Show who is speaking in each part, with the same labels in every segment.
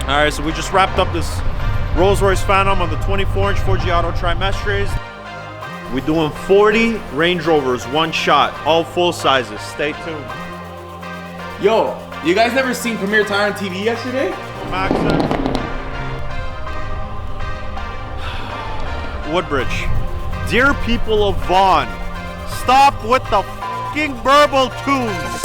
Speaker 1: Alright, so we just wrapped up this Rolls-Royce Phantom on the 24-inch Forgiato trimesters. We're doing 40 Range Rovers, one shot, all full sizes. Stay tuned.
Speaker 2: Yo, you guys never seen Premier Tire on TV yesterday?
Speaker 1: Woodbridge. Dear people of Vaughan, stop with the fucking Burble tunes.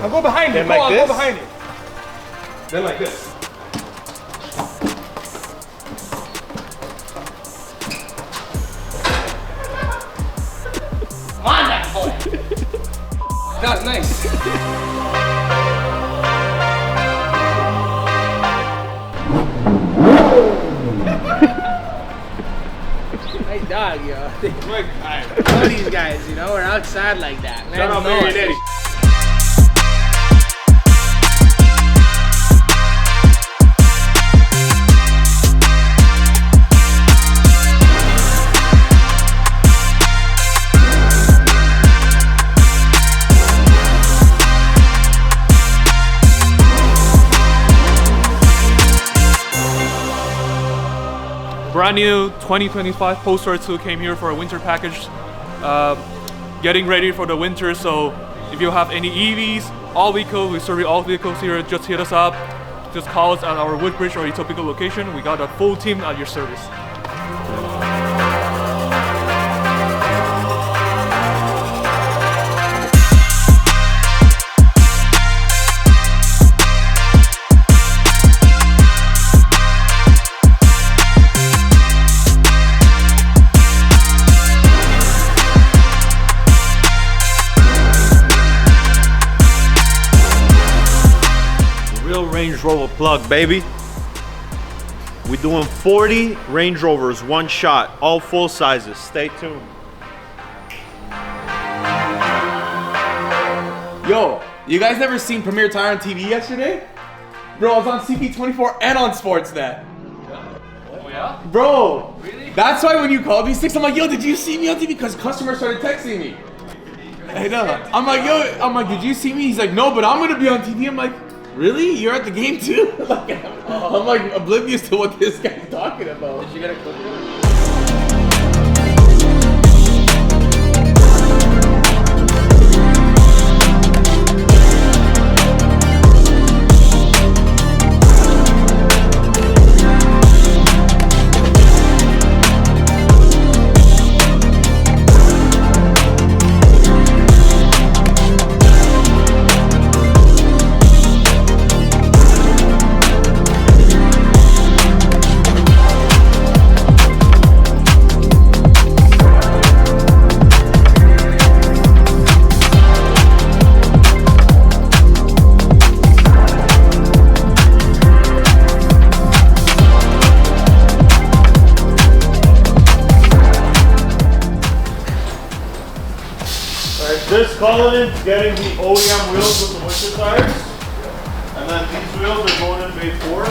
Speaker 2: I'll go behind you.
Speaker 3: Then like this?
Speaker 2: I'll go behind you. Then like this.
Speaker 3: Come on, that boy.
Speaker 2: That was nice.
Speaker 3: Nice dog, yo.
Speaker 2: Look,
Speaker 3: All these guys, you know, are outside like that. Man,
Speaker 2: shut up,
Speaker 3: no,
Speaker 2: Marionetti.
Speaker 4: Brand new 2025 Polestar 2 came here for a winter package. Getting ready for the winter, so if you have any EVs, all vehicles, we serve all vehicles here, just hit us up. Just call us at our Woodbridge or Etobicoke location. We got a full team at your service.
Speaker 1: Range Rover plug, baby. We're doing 40 Range Rovers, one shot, all full sizes. Stay tuned.
Speaker 2: Yo, you guys never seen Premier Tire on TV yesterday? Bro, I was on CP24 and on Sportsnet.
Speaker 4: Oh yeah?
Speaker 2: Bro,
Speaker 4: Really?
Speaker 2: that's why when you called me 6, I'm like, yo, did you see me on TV? Because customers started texting me. I know. I'm like, yo, did you see me? He's like, no, but I'm gonna be on TV. I'm like, really? You're at the game too? I'm like oblivious to what this guy's talking about.
Speaker 3: Did you get a clip?
Speaker 1: This Cullinan's getting the OEM wheels with the winter tires, and then these wheels are going in bay 4.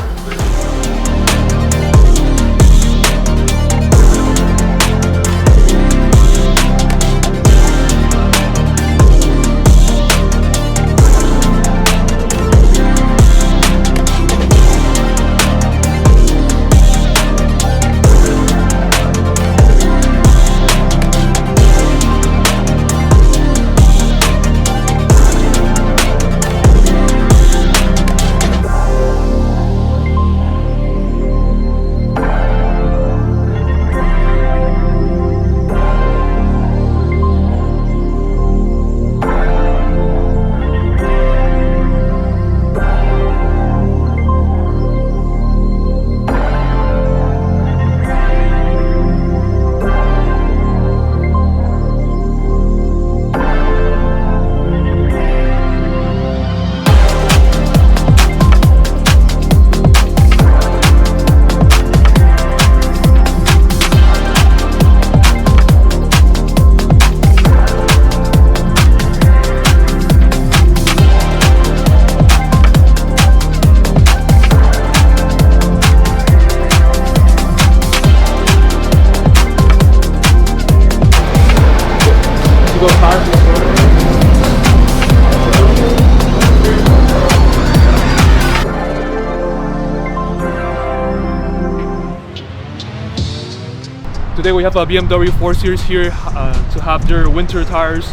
Speaker 4: Today we have a BMW 4 Series here to have their winter tires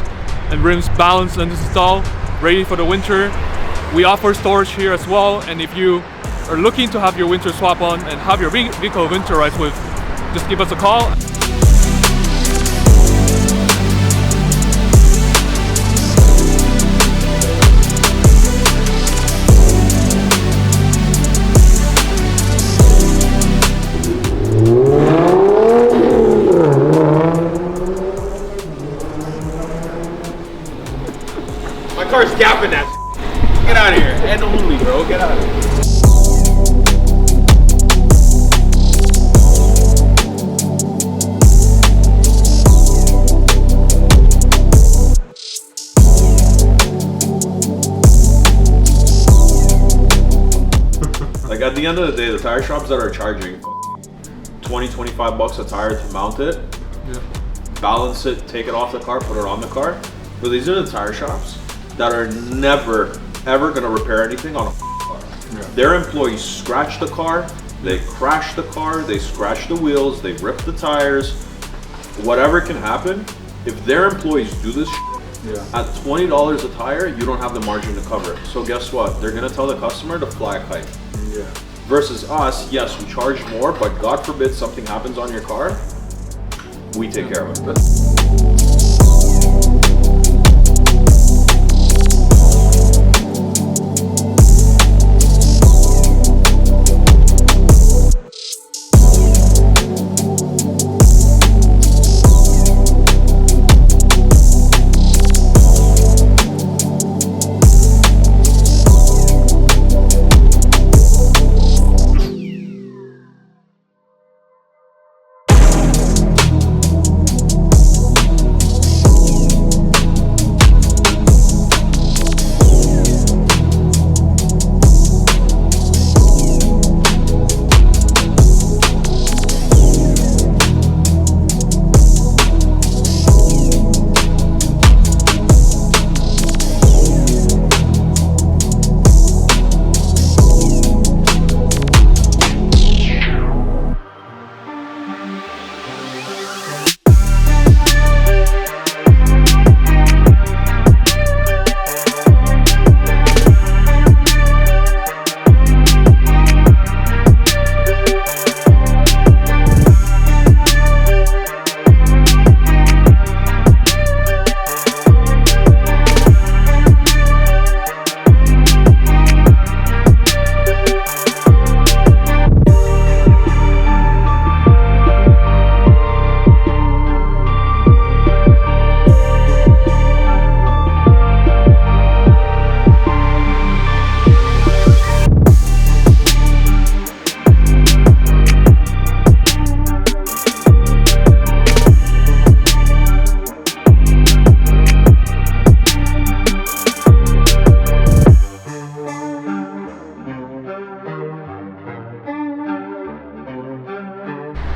Speaker 4: and rims balanced and installed, ready for the winter. We offer storage here as well, and if you are looking to have your winter swap on and have your vehicle winterized with, just give us a call.
Speaker 2: My car's gapping that. Get out of here. And only, bro. Get out of here.
Speaker 1: Like at the end of the day, the tire shops that are charging 20, 25 bucks a tire to mount it, balance it, take it off the car, put it on the car. But these are the tire shops that are never, ever gonna repair anything on a car. Their employees scratch the car, they crash the car, they scratch the wheels, they rip the tires, whatever can happen. If their employees do this at $20 a tire, you don't have the margin to cover it. So guess what? They're gonna tell the customer to fly a kite. Versus us, yes, we charge more, but God forbid something happens on your car, we take care of it.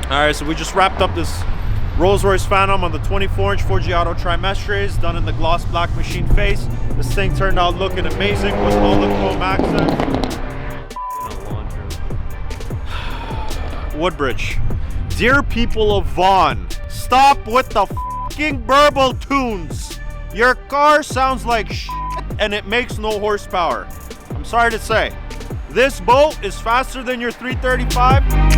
Speaker 1: Alright, so we just wrapped up this Rolls-Royce Phantom on the 24-inch Forgiato trimestres, done in the gloss black machine face. This thing turned out looking amazing with all the chrome accents. Woodbridge. Dear people of Vaughan, stop with the fucking Burble tunes. Your car sounds like shit and it makes no horsepower. I'm sorry to say. This boat is faster than your 335.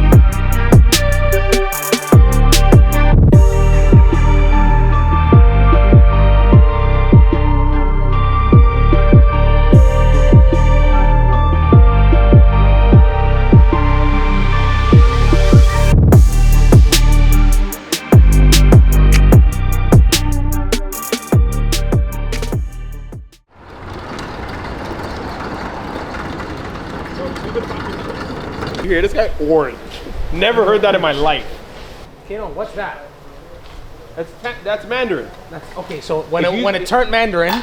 Speaker 2: You hear this guy? Orange. Never heard that in my life.
Speaker 3: Kino, what's that?
Speaker 2: That's Mandarin.
Speaker 3: Okay, so when it turned Mandarin,